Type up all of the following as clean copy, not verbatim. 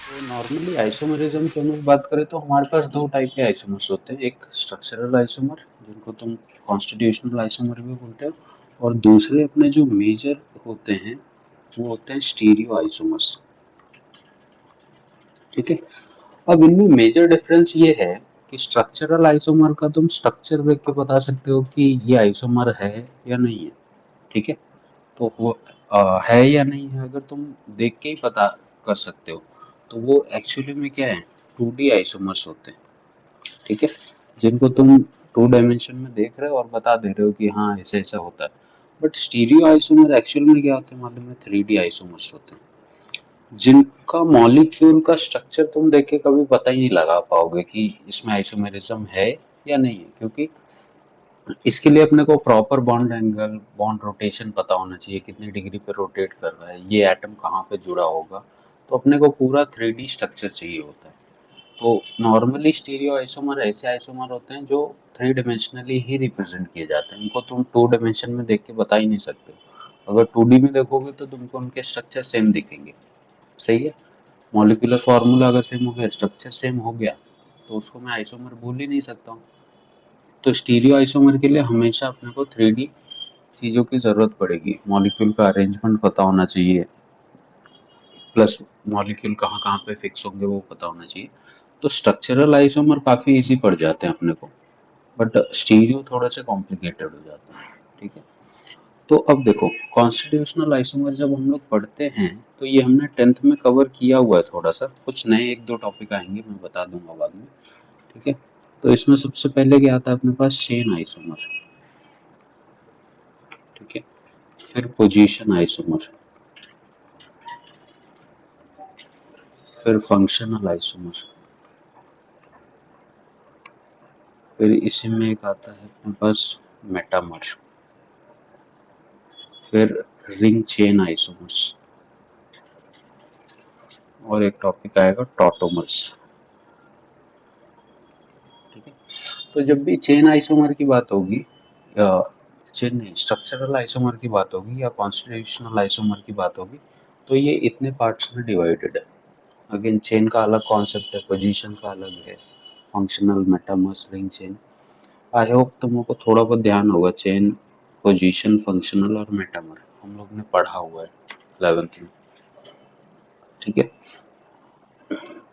तो normally isomerism की हम लोग बात करें तो हमारे पास दो टाइप के आइसोमर्स होते हैं। एक स्ट्रक्चरल आइसोमर जिनको तुम कॉन्स्टिट्यूशनल आइसोमर भी बोलते हो, और दूसरे अपने जो मेजर होते हैं वो होते हैं स्टीरियो आइसोमर्स। ठीक है। अब इनमें मेजर डिफरेंस ये है कि स्ट्रक्चरल आइसोमर का तुम स्ट्रक्चर देख के बता सकते हो कि ये आइसोमर है या नहीं है। ठीक है। तो वो है या नहीं है अगर तुम देख के ही पता कर सकते हो, तो वो एक्चुअली में क्या है, 2D आइसोमर्स होते हैं। ठीक है। जिनको तुम 2 डायमेंशन में देख रहे हो और बता दे रहे हो कि हाँ ऐसा ऐसा होता है। बट स्टीरियो आइसोमर एक्चुअल में क्या होते हैं मालूम है, 3D आइसोमर्स होते हैं, जिनका मॉलिक्यूल का स्ट्रक्चर तुम देख के कभी पता ही नहीं लगा पाओगे कि इसमें आइसोमेरिज्म है या नहीं है, क्योंकि इसके लिए अपने को proper bond angle, bond rotation पता होना चाहिए, कितनी डिग्री पे रोटेट कर रहा है, ये एटम कहाँ पे जुड़ा होगा। तो अपने को पूरा 3D स्ट्रक्चर चाहिए होता है। तो नॉर्मली स्टीरियो आइसोमर ऐसे आइसोमर होते हैं जो 3 डायमेंशनली ही रिप्रेजेंट किए जाते हैं, इनको तुम 2 डायमेंशन में देख के बता ही नहीं सकते। अगर 2D में देखोगे तो तुमको उनके स्ट्रक्चर सेम दिखेंगे। सही है। मॉलिक्यूलर फार्मूला अगर सेम हो गया, स्ट्रक्चर सेम हो गया, तो उसको मैं आइसोमर बोल ही नहीं सकता हूँ। तो स्टीरियो आइसोमर के लिए हमेशा अपने को 3D चीज़ों की ज़रूरत पड़ेगी। मॉलिक्यूल का अरेंजमेंट पता होना चाहिए, प्लस मॉलिक्यूल कहाँ कहाँ पे फिक्स होंगे वो पता होना चाहिए। तो स्ट्रक्चरल आइसोमर काफ़ी इजी पड़ जाते हैं अपने को, बट स्टीरियो थोड़े से कॉम्प्लिकेटेड हो जाते हैं। ठीक है। तो अब देखो, कॉन्स्टिट्यूशनल आइसोमर जब हम लोग पढ़ते हैं तो ये हमने 10th में कवर किया हुआ है थोड़ा सा, कुछ नए एक दो टॉपिक आएंगे मैं बता दूंगा बाद में। ठीक है। तो इसमें सबसे पहले क्या आता है अपने पास, चेन आइसोमर। ठीक है। फिर पोजीशन आइसोमर, फिर फंक्शनल आइसोमर, फिर इसी में एक आता है अपने पास मेटामर, फिर रिंग चेन आइसोमर्स, और एक टॉपिक आएगा टॉटोमर्स। ठीक है। तो जब भी चेन आइसोमर की बात होगी, या चेन नहीं, स्ट्रक्चरल आइसोमर की बात होगी या कॉन्स्टिट्यूशनल आइसोमर की बात होगी, तो ये इतने पार्ट्स में डिवाइडेड है। अगेन चेन का अलग कॉन्सेप्ट है, पोजीशन का अलग है, functional, metamers, ring chain. I hope तुम लोग को थोड़ा बहुत ध्यान होगा, चेन, पोजीशन, फंक्शनल और मेटामर हम लोग ने पढ़ा हुआ है 11th में। ठीक है।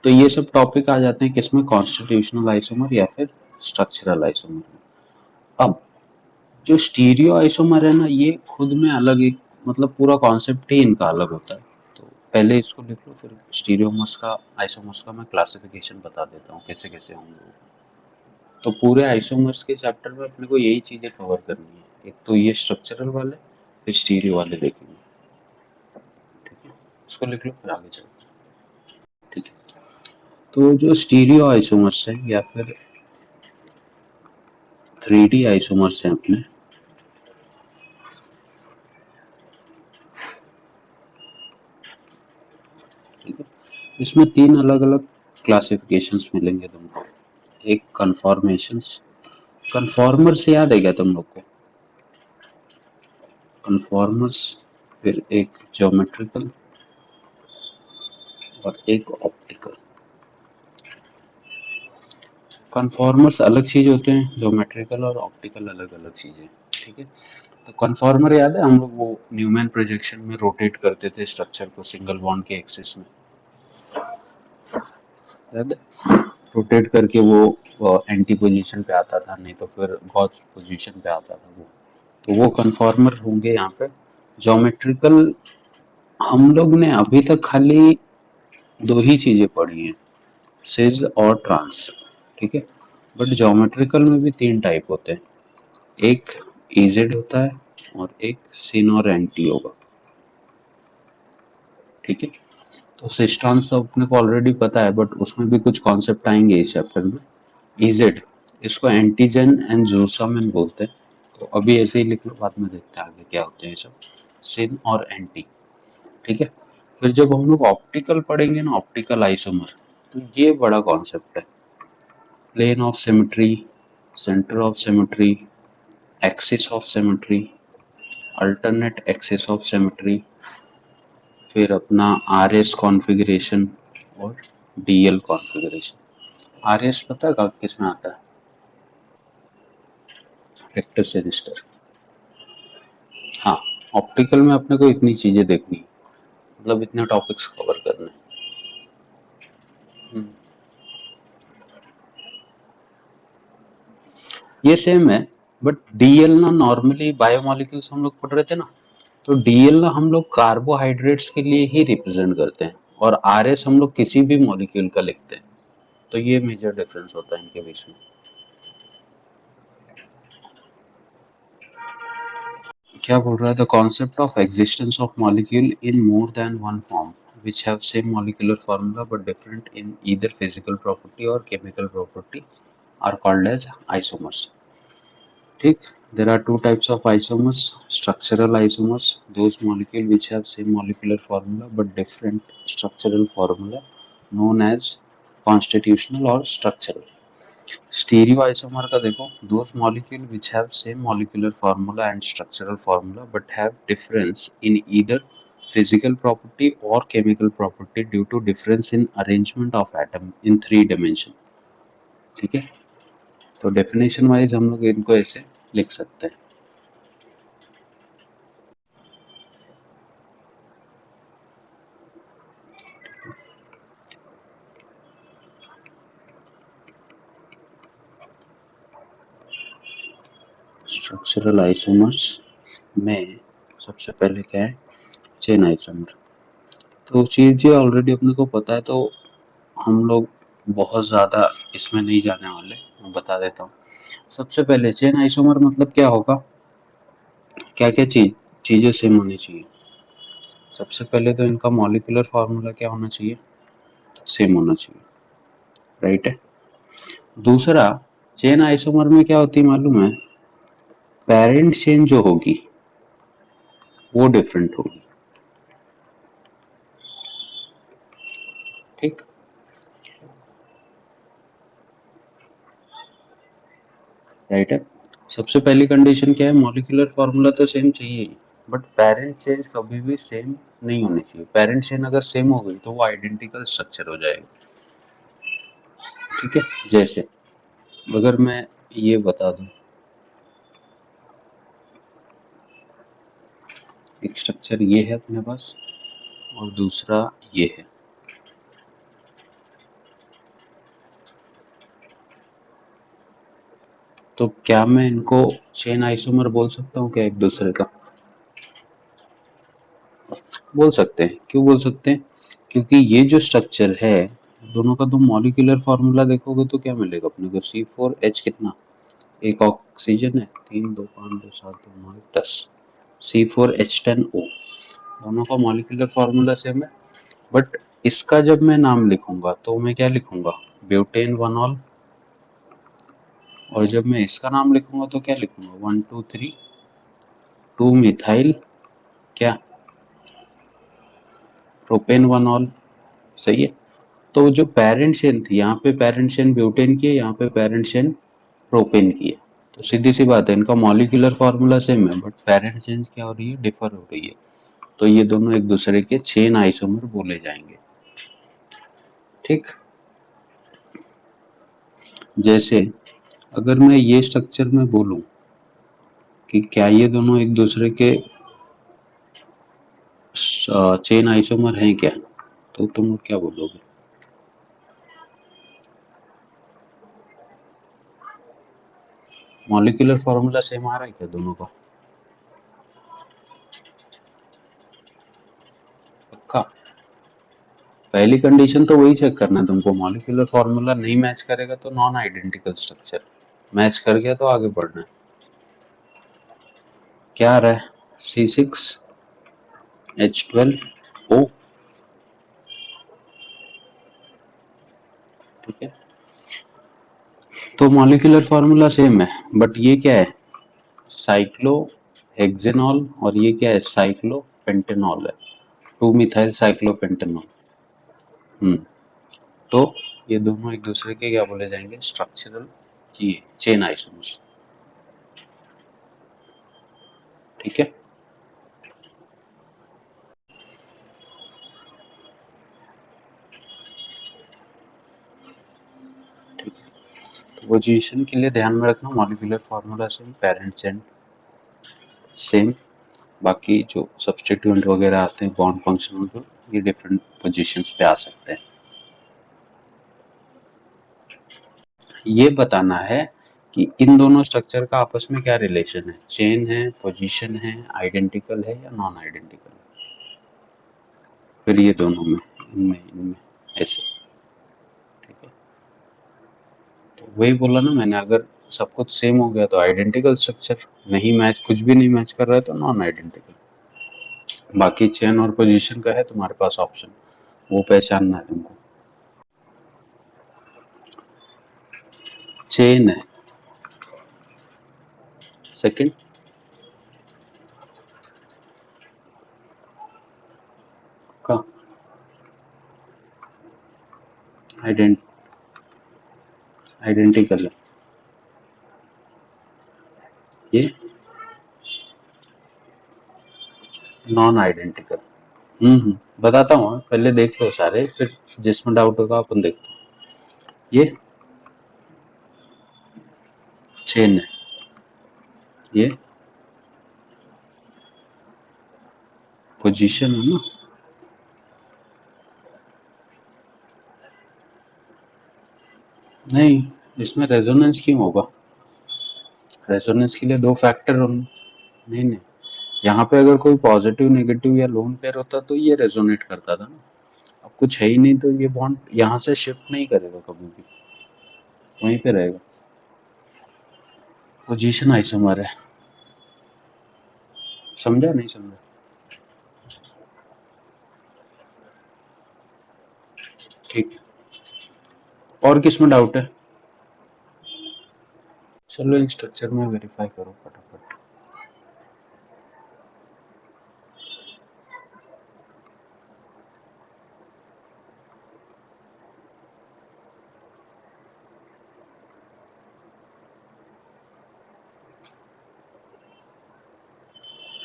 तो ये सब टॉपिक आ जाते हैं किसमें, कॉन्स्टिट्यूशनल आइसोमर या फिर स्ट्रक्चरल आइसोमर में। अब जो स्टीरियो आइसोमर है ना, ये खुद में अलग एक, मतलब पूरा कॉन्सेप्ट ही इनका अलग होता है। तो पहले इसको लिख लो, फिर स्टीरियोमर्स का, आइसोमर्स का मैं क्लासिफिकेशन बता देता हूँ कैसे कैसे होंगे। तो पूरे आइसोमर्स के चैप्टर में अपने को यही चीजें कवर करनी है, एक तो ये स्ट्रक्चरल वाले, फिर स्टीरियो वाले देखेंगे। ठीक है। इसको लिख लो फिर आगे चलते हैं। ठीक है। तो जो स्टीरियो आइसोमर्स है या फिर 3D आइसोमर्स हैं अपने, ठीक है, इसमें तीन अलग अलग क्लासिफिकेशंस मिलेंगे तुमको। एक कन्फॉर्मेशंस, कन्फॉर्मर से याद है क्या तुम लोग को, कन्फॉर्मर्स, फिर एक ज्योमेट्रिकल और एक ऑप्टिकल। कन्फॉर्मर्स अलग चीज होते हैं, ज्योमेट्रिकल और ऑप्टिकल अलग अलग चीजें। ठीक है। तो कन्फॉर्मर याद है, हम लोग वो न्यूमैन प्रोजेक्शन में रोटेट करते थे स्ट्रक्चर को सिंगल बॉन्ड के एक्सिस में, याद है, रोटेट करके वो एंटी पोजीशन पे आता था, नहीं तो फिर गॉस पोजीशन पे आता था वो। तो वो कन्फॉर्मर होंगे यहाँ पे। ज्योमेट्रिकल, हम लोग ने अभी तक खाली दो ही चीजें पढ़ी हैं, सिज और ट्रांस। ठीक है। बट ज्योमेट्रिकल में भी तीन टाइप होते हैं, एक इजेड होता है और एक सिन और एंटी होगा। ठीक है। तो सिज ट्रांस तो अपने को ऑलरेडी पता है, बट उसमें भी कुछ कॉन्सेप्ट आएंगे इस चैप्टर में। इजेड, इसको एंटीजन एंड जूसामिन बोलते हैं। तो अभी ऐसे ही लिख लो, बाद में देखते हैं आगे क्या होते हैं सब, सिन और एंटी। ठीक है। फिर जब हम लोग ऑप्टिकल पढ़ेंगे ना, ऑप्टिकल आइसोमर, तो ये बड़ा कॉन्सेप्ट है। Plane of symmetry, centre of symmetry, axis of symmetry, alternate axis of symmetry, फिर अपना आर एस कॉन्फ़िगरेशन, और डीएल कॉन्फ़िगरेशन। आरएस पता है किस में आता है? Vector register. हाँ, ऑप्टिकल में अपने को इतनी चीजें देखनी है, मतलब इतने टॉपिक्स कवर करने हैं। ये सेम है, बट डीएल ना नॉर्मली बायोमोलिक्यूल्स हम लोग पढ़ रहे थे ना, तो डीएल ना हम लोग कार्बोहाइड्रेट्स के लिए ही रिप्रेजेंट करते हैं और आरएस हम लोग किसी भी मॉलिक्यूल का लिखते हैं। तो ये मेजर डिफरेंस होता है इनके बीच में। क्या बोल रहा है? The concept of existence of molecule in more than one form which have same molecular formula but different in either physical property or chemical property are called as isomers. ठीक, there are two types of isomers: structural isomers, those molecules which have same molecular formula but different structural formula, known as constitutional or structural. Stereoisomer का देखो, those molecule which have same molecular formula and structural formula but have difference in either physical property or chemical property due to difference in arrangement of atom in three dimension. ठीक है, तो definition wise हम लोग इनको ऐसे लिख सकते हैं। स्ट्रक्चरल आइसोमर्स में सबसे पहले क्या है? Chain isomer. तो चीज़ें ऑलरेडी अपने को पता है, तो हम लोग बहुत ज़्यादा इसमें नहीं जाने वाले, मैं बता देता हूँ। सबसे पहले चेन आइसोमर मतलब क्या होगा, क्या क्या चीज़ें सेम होनी चाहिए। सबसे पहले तो इनका मॉलिक्यूलर फार्मूला क्या होना चाहिए? सेम होना चाहिए, राइट है। दूसरा, चेन आइसोमर में क्या होती है मालूम है? पेरेंट चेन जो होगी वो डिफरेंट होगी। ठीक, राइट है। सबसे पहली कंडीशन क्या है? मॉलिक्यूलर फार्मूला तो सेम चाहिए ही, बट पेरेंट चेंज कभी भी सेम नहीं होनी चाहिए। पेरेंट चेन अगर सेम हो गई तो वो आइडेंटिकल स्ट्रक्चर हो जाएगा। ठीक है, जैसे अगर मैं ये बता दूं, एक स्ट्रक्चर ये है अपने पास और दूसरा ये है, तो क्या मैं इनको चेन आइसोमर बोल सकता हूँ क्या एक दूसरे का? बोल सकते हैं। क्यों बोल सकते हैं? क्योंकि ये जो स्ट्रक्चर है, दोनों का तुम मॉलिक्यूलर फार्मूला देखोगे तो क्या मिलेगा अपने को? C4H कितना, एक ऑक्सीजन है, 3 2 5 2 7 2 9 10, C4H10O। दोनों का मॉलिक्यूलर फार्मूला सेम है, बट इसका जब मैं नाम लिखूंगा तो मैं क्या लिखूंगा? ब्यूटेन वनॉल। और जब मैं इसका नाम लिखूंगा तो क्या लिखूंगा? 1 2 3 2 मिथाइल क्या, प्रोपेन वनॉल। सही है। तो जो पेरेंट चेन थी, यहाँ पे पेरेंट चेन ब्यूटेन की है, यहाँ पे पेरेंट चेन प्रोपेन की है। तो सीधी सी बात है, इनका मॉलिक्यूलर फार्मूला सेम है बट पेरेंट चेन क्या हो रही है? डिफर हो रही है। तो ये दोनों एक दूसरे के चेन आइसोमर बोले जाएंगे। ठीक, जैसे अगर मैं ये स्ट्रक्चर में बोलूं कि क्या ये दोनों एक दूसरे के चेन आइसोमर हैं क्या, तो तुम लोग क्या बोलोगे? मॉलिक्यूलर फार्मूला सेम आ रहा है क्या दोनों का? पक्का? पहली कंडीशन तो वही चेक करना है तुमको, मॉलिक्यूलर फार्मूला नहीं मैच करेगा तो नॉन आइडेंटिकल स्ट्रक्चर, मैच कर गया तो आगे बढ़ना है। क्या आ रहा है? C6H12O। ठीक है, तो मॉलिक्यूलर फार्मूला सेम है, बट ये क्या है? साइक्लो हेक्सेनॉल, और ये क्या है? साइक्लो पेंटेनॉल है, 2 मिथाइल साइक्लोपेंटेनॉल। हम्म, तो ये दोनों एक दूसरे के क्या बोले जाएंगे? स्ट्रक्चरल की चेन आइसोमर्स। ठीक है, पोजीशन के लिए ध्यान में रखना molecular formula same, parent chain same, बाकी जो सब्स्टिट्यूएंट वगैरह आते हैं बॉन्ड फंक्शनल ग्रुप ये डिफरेंट पोजीशंस पे आ सकते हैं। ये बताना है कि इन दोनों स्ट्रक्चर का आपस में क्या रिलेशन है, चेन है, पोजीशन है, आइडेंटिकल है या नॉन आइडेंटिकल, फिर ये दोनों में इनमें ऐसे, ठीक है। तो वही बोला ना मैंने, अगर सब कुछ सेम हो गया तो आइडेंटिकल स्ट्रक्चर, नहीं मैच, कुछ भी नहीं मैच कर रहा है तो नॉन आइडेंटिकल। बाकी चेन और पोजीशन का है तुम्हारे पास ऑप्शन, वो पहचानना है तुमको। चेन है सेकंड, का आइडेंट आइडेंटिकल है ये, नॉन आइडेंटिकल। बताता हूँ, पहले देख लो सारे, फिर जिसमें डाउट होगा अपन देखते हैं। ये चेन है, ये पोजीशन है ना। नहीं, इसमें रेजोनेंस क्यों होगा, रेजोनेंस के लिए दो फैक्टर होंगे। नहीं नहीं, यहाँ पे अगर कोई पॉजिटिव नेगेटिव या लोन पेयर होता तो ये रेजोनेट करता था ना, अब कुछ है ही नहीं तो ये बॉन्ड यहाँ से शिफ्ट नहीं करेगा कभी भी, वहीं पे रहेगा। पोजीशन आइसोमर है, समझा नहीं समझा? ठीक है, और किस में डाउट है? चलो इन स्ट्रक्चर में वेरीफाई करो फटाफट।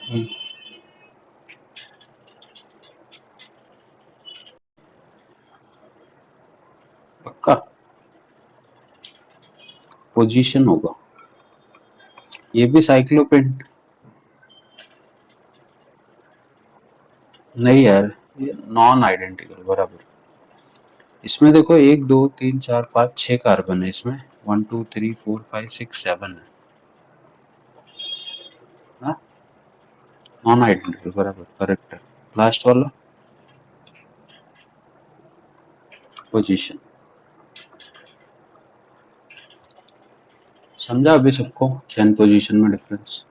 हम्म, पक्का पोजीशन होगा, ये भी साइक्लोपेंट। नहीं यार, ये नॉन आइडेंटिकल बराबर। इसमें देखो 1 2 3 4 5 6 कार्बन है इसमें, 1 2 3 4 5 6 7 है, नॉन आइडेंटिकल बराबर, करेक्ट है। लास्ट वाला पोजीशन, समझा अभी सबको चेन पोजीशन में डिफरेंस?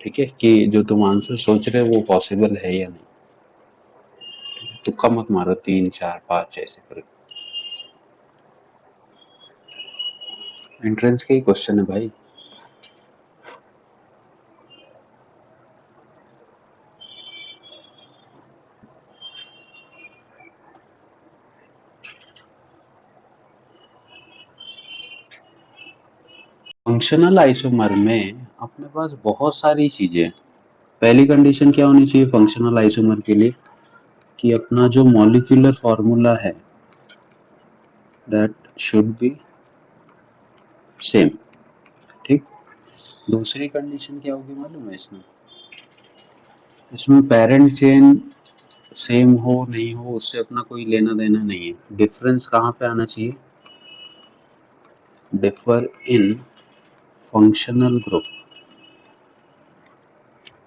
ठीक है, कि जो तुम आंसर सोच रहे हो वो पॉसिबल है या नहीं, तुक्का मत मारो 3 4 5 ऐसे करके। एंट्रेंस के ही क्वेश्चन है भाई। फंक्शनल आइसोमर में अपने पास बहुत सारी चीजें हैं। पहली कंडीशन क्या होनी चाहिए फंक्शनल आइसोमर के लिए, कि अपना जो मॉलिक्यूलर फॉर्मूला है दैट शुड बी सेम, ठीक। दूसरी कंडीशन क्या होगी मालूम है इसमें, इसमें पेरेंट चेन सेम हो नहीं हो उससे अपना कोई लेना देना नहीं है, डिफरेंस कहाँ पे आना चाहिए, डिफर इन फंक्शनल ग्रुप,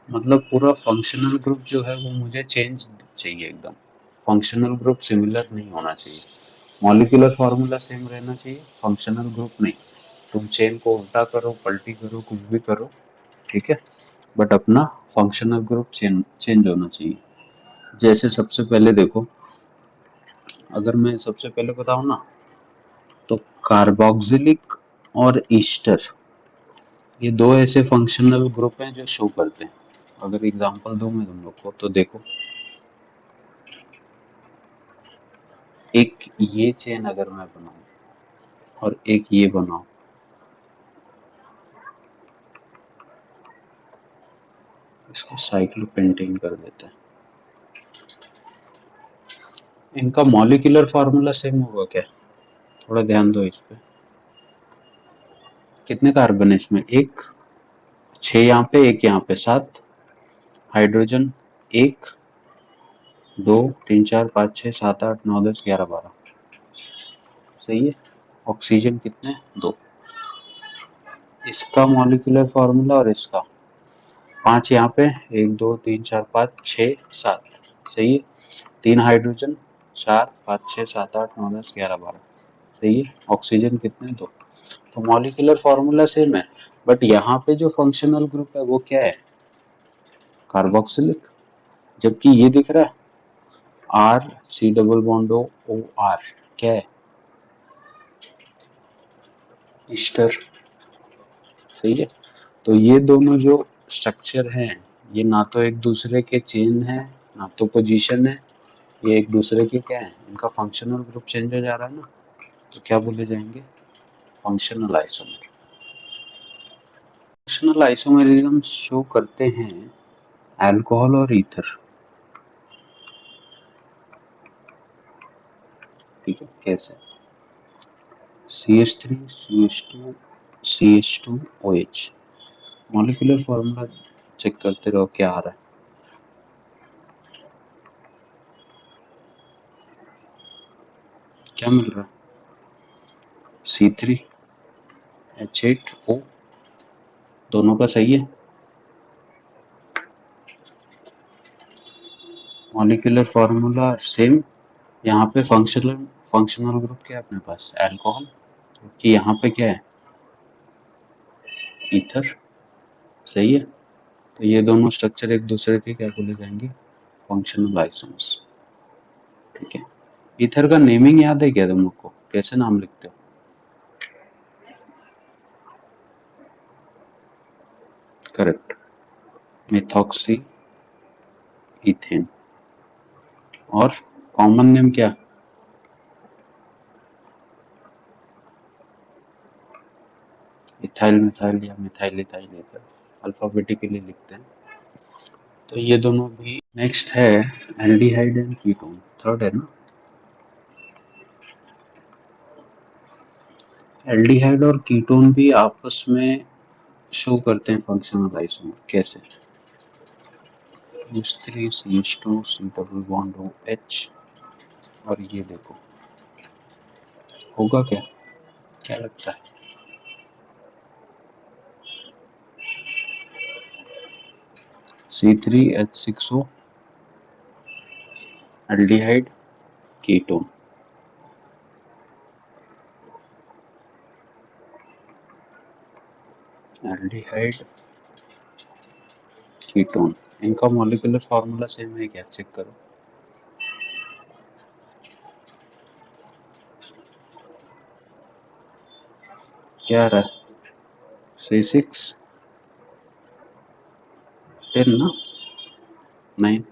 मतलब पूरा फंक्शनल ग्रुप जो है वो मुझे चेंज चाहिए एकदम, फंक्शनल ग्रुप सिमिलर नहीं होना चाहिए, मॉलिक्यूलर फार्मूला सेम रहना चाहिए, फंक्शनल ग्रुप नहीं। तुम चेन को उल्टा करो पलटी करो कुछ भी करो, ठीक है, बट अपना फंक्शनल ग्रुप चेंज होना चाहिए। जैसे सबसे पहले देखो, अगर मैं सबसे पहले बताऊं ना, तो कार्बोक्सिलिक और ईस्टर ये दो ऐसे फंक्शनल ग्रुप हैं जो शो करते हैं। अगर एग्जांपल दूं मैं तुम लोग को तो देखो, एक ये चेन अगर मैं बनाऊं और एक ये बनाऊं, इसको साइक्लोपेंटेन कर देते हैं। इनका मॉलिक्यूलर फार्मूला सेम होगा क्या? थोड़ा ध्यान दो इस पे। कितने कार्बन है इसमें? एक, 6 यहाँ पे, एक यहाँ पे, 7 हाइड्रोजन, एक, 2, 3, 4, 5, 6, 7, 8, 9, 10, 11, 12। सही है। ऑक्सीजन कितने? 2। इसका मॉलिक्यूलर फार्मूला और इसका, 5 यहाँ पे, 1, 2, 3, 4, 5, 6, 7। सही है। 3 हाइड्रोजन, 4, 5, 6, 7, 8, 9, 10, 11, 12। सही है। ऑक्सीजन कितने? 2। तो मॉलिक्यूलर फार्मूला सेम है, बट यहाँ पे जो फंक्शनल ग्रुप है वो क्या है? कार्बोक्सिलिक। जबकि ये दिख रहा है R C double bond O O R, क्या है? ईस्टर। सही है। तो ये दोनों जो स्ट्रक्चर हैं, ये ना तो एक दूसरे के चेन है, ना तो पोजीशन है, ये एक दूसरे के क्या है? इनका फंक्शनल ग्रुप चेंज हो जा रहा है ना, तो क्या बोले जाएंगे? Functional isomer. Functional isomerism show करते हैं अल्कोहल और ईथर। ठीक है, कैसे? CH3 CH2 CH2 OH। Molecular formula check करते रहो क्या आ रहा है। क्या मिल रहा है? C3H8O, दोनों का सही है। Molecular formula same. यहाँ पे फंक्शनल फंक्शनल ग्रुप क्या है अपने पास? अल्कोहल। क्योंकि यहाँ पे क्या है? ईथर। सही है। तो ये दोनों स्ट्रक्चर एक दूसरे के क्या बोले जाएंगे? Functional isomers. ठीक है। ईथर का नेमिंग याद है क्या तुम लोग को? कैसे नाम लिखते हो? Correct, methoxy ethane. और कॉमन नेम क्या? इथाइल मिथाइल या मिथाइल इथाइल ईथर, अल्फाबेटिकली लिखते हैं। तो ये दोनों भी। नेक्स्ट है एल्डिहाइड एंड कीटोन, थर्ड है ना। एल्डिहाइड और कीटोन भी आपस में शो करते हैं फंक्शनल आइसोमर। कैसे? H3 CH2 C double bond OH। और ये देखो, होगा क्या? क्या लगता है? C3H6O, aldehyde, ketone. Aldehyde, ketone, इनका मॉलिक्यूलर फार्मूला सेम है क्या? चेक करो। क्या रहा है? C6 10 ना, 9,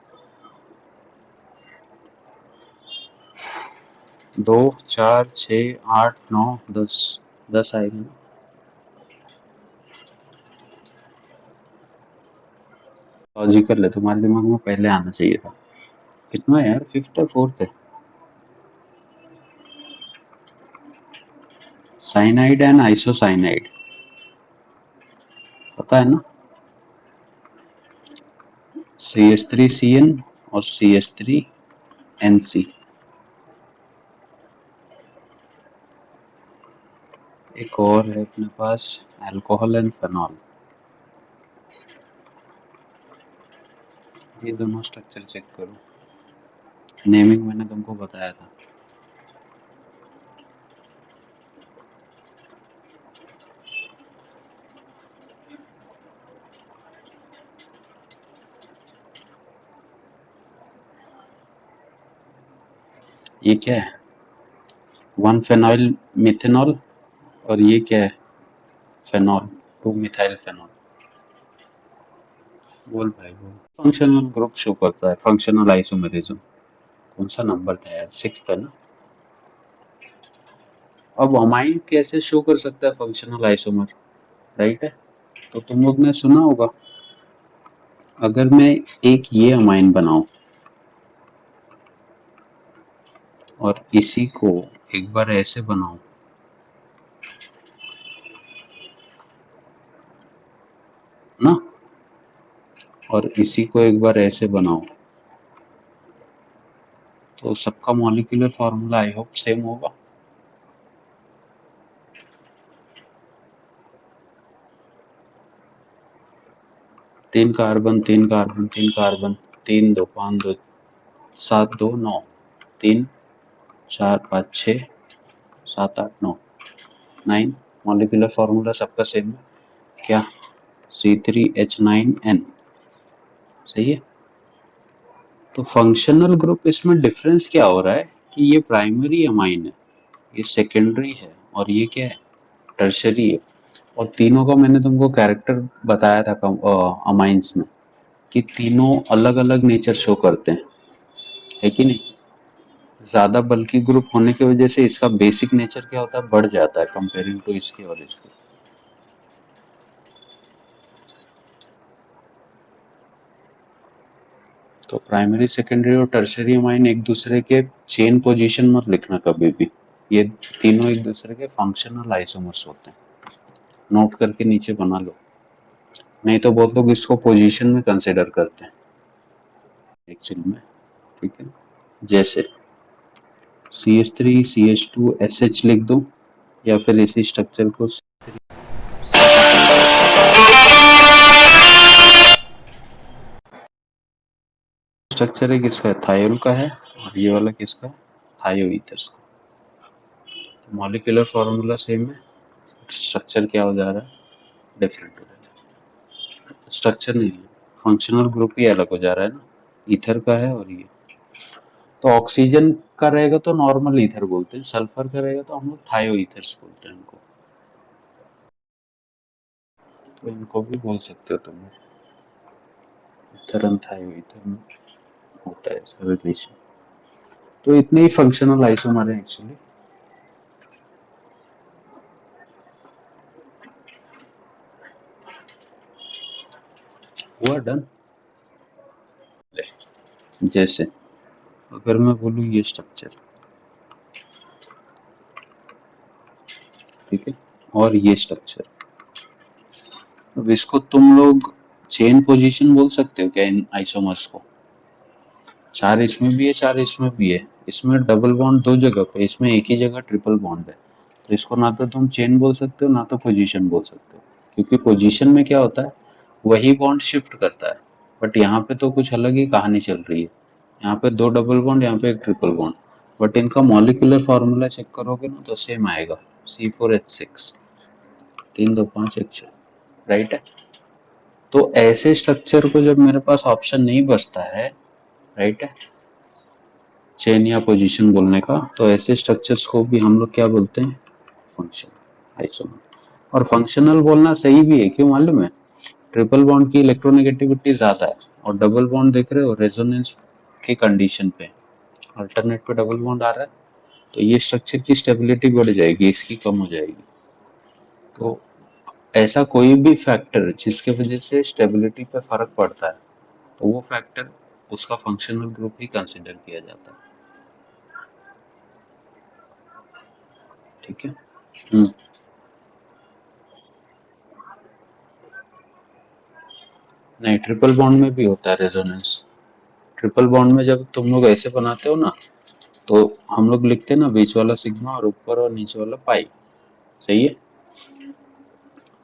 2, 4, 6, 8, 9, 10, 10 आएगा ना। लॉजिकल है, तुम्हारे दिमाग में पहले आना चाहिए था। कितना है यार, फिफ्थ है फोर्थ है? साइनाइड एंड आइसोसाइनाइड, पता है ना? CH3CN और CH3NC। एक और है अपने पास, अल्कोहल एंड फेनॉल। ये दोनों स्ट्रक्चर चेक करो। नेमिंग मैंने तुमको बताया था। ये क्या है? 1 फेनॉइल मिथेनॉल। और ये क्या है? Phenol, 2 methyl phenol. बोल भाई बोल। फंक्शनल ग्रुप शो करता है फंक्शनल आइसोमेरिज्म। कौन सा नंबर था यार? 6 है ना। अब अमाइन कैसे शो कर सकता है फंक्शनल आइसोमर? राइट है। तो तुम लोग ने सुना होगा, अगर मैं एक ये अमाइन बनाऊं, और इसी को एक बार ऐसे बनाओ ना, और इसी को एक बार ऐसे बनाओ, तो सबका molecular formula I hope same होगा। तीन कार्बन, तीन कार्बन, तीन कार्बन, 3 2 5 2 7 2 9, 3 4 5 6 7 8 9, 9 मॉलिक्यूलर फॉर्मूला सबका सेम है क्या, C3H9N, सही है। तो फंक्शनल ग्रुप इसमें डिफरेंस क्या हो रहा है कि ये प्राइमरी अमाइन है, ये सेकेंडरी है, और ये क्या है, टर्शरी है। और तीनों का मैंने तुमको कैरेक्टर बताया था अमाइंस में कि तीनों अलग अलग नेचर शो करते हैं, है कि नहीं। ज्यादा बल्कि ग्रुप होने की वजह से इसका बेसिक नेचर क्या होता है, बढ़ जाता है कंपेयरिंग टू इसके और इसके। तो प्राइमरी, सेकेंडरी और टर्शरी अमाइन एक दूसरे के चेन पोजीशन मत लिखना कभी भी, ये तीनों एक दूसरे के फंक्शनल आइसोमर्स होते हैं, नोट करके नीचे बना लो, नहीं तो बहुत लोग इसको पोजीशन में कंसिडर करते हैं एक्चुअली में, ठीक है। जैसे CH3CH2SH लिख दो, या फिर इसी स्ट्रक्चर को, स्ट्रक्चर है किसका है, थायोल का है, और ये वाला किसका है, थायो ईथर्स का। तो मॉलिक्यूलर फॉर्मूला सेम है, स्ट्रक्चर क्या हो जा रहा है, डिफरेंट हो रहा है, स्ट्रक्चर नहीं है, फंक्शनल ग्रुप ही अलग हो जा रहा है ना, ईथर का है और ये। तो ऑक्सीजन का रहेगा तो नॉर्मल ईथर बोलते हैं, सल्फर का रहेगा तो हम लोग थायो ईथर्स बोलते हैं इनको, तो इनको भी बोल सकते हो तुम, ईथर एंड थायो ईथर में होता है ऐसा रिलेशन। तो इतने ही फंक्शनल आइसोमर है एक्चुअली। हुआ डन। जैसे अगर मैं बोलूँ ये स्ट्रक्चर, ठीक है, और ये स्ट्रक्चर, अब इसको तुम लोग चेन पोजीशन बोल सकते हो क्या इन आइसोमर्स को, चार इसमें भी है चार इसमें भी है, इसमें डबल बॉन्ड दो जगह पे, इसमें एक ही जगह ट्रिपल बॉन्ड है, तो इसको ना तो तुम चेन बोल सकते हो ना तो पोजीशन बोल सकते हो, क्योंकि पोजीशन में क्या होता है, वही बॉन्ड शिफ्ट करता है, बट यहाँ पे तो कुछ अलग ही कहानी चल रही है, यहाँ पे दो डबल बॉन्ड, यहाँ पे एक ट्रिपल बॉन्ड, बट इनका मॉलिक्यूलर फॉर्मूला चेक करोगे ना तो सेम आएगा, C4H6, 3 2 5 1 6, राइट है। तो ऐसे स्ट्रक्चर को जब मेरे पास ऑप्शन नहीं बचता है, राइट है, चेन या पोजीशन बोलने का, तो ऐसे स्ट्रक्चर्स को भी हम लोग क्या बोलते हैं, फंक्शनल आइसोमर। और फंक्शनल बोलना सही भी है, क्यों मालूम है, ट्रिपल बॉन्ड की इलेक्ट्रोनेगेटिविटी ज्यादा है, और डबल बॉन्ड देख रहे हो रेजोनेंस की कंडीशन पे, अल्टरनेट पे डबल बॉन्ड आ रहा है, तो ये स्ट्रक्चर की स्टेबिलिटी बढ़ जाएगी, इसकी कम हो जाएगी। तो ऐसा कोई भी फैक्टर जिसके वजह से स्टेबिलिटी पे फर्क पड़ता है, तो वो फैक्टर उसका फंक्शनल ग्रुप ही कंसिडर किया जाता है, ठीक है। हम्म, नहीं, ट्रिपल बॉन्ड में भी होता है रेजोनेंस। ट्रिपल बॉन्ड में जब तुम लोग ऐसे बनाते हो ना, तो हम लोग लिखते हैं ना बीच वाला सिग्मा और ऊपर और नीचे वाला पाई, सही है।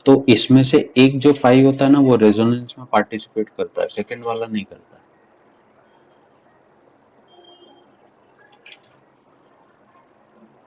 तो इसमें से एक जो पाई होता है ना, वो रेजोनेंस में पार्टिसिपेट करता है, सेकंड वाला नहीं करता है,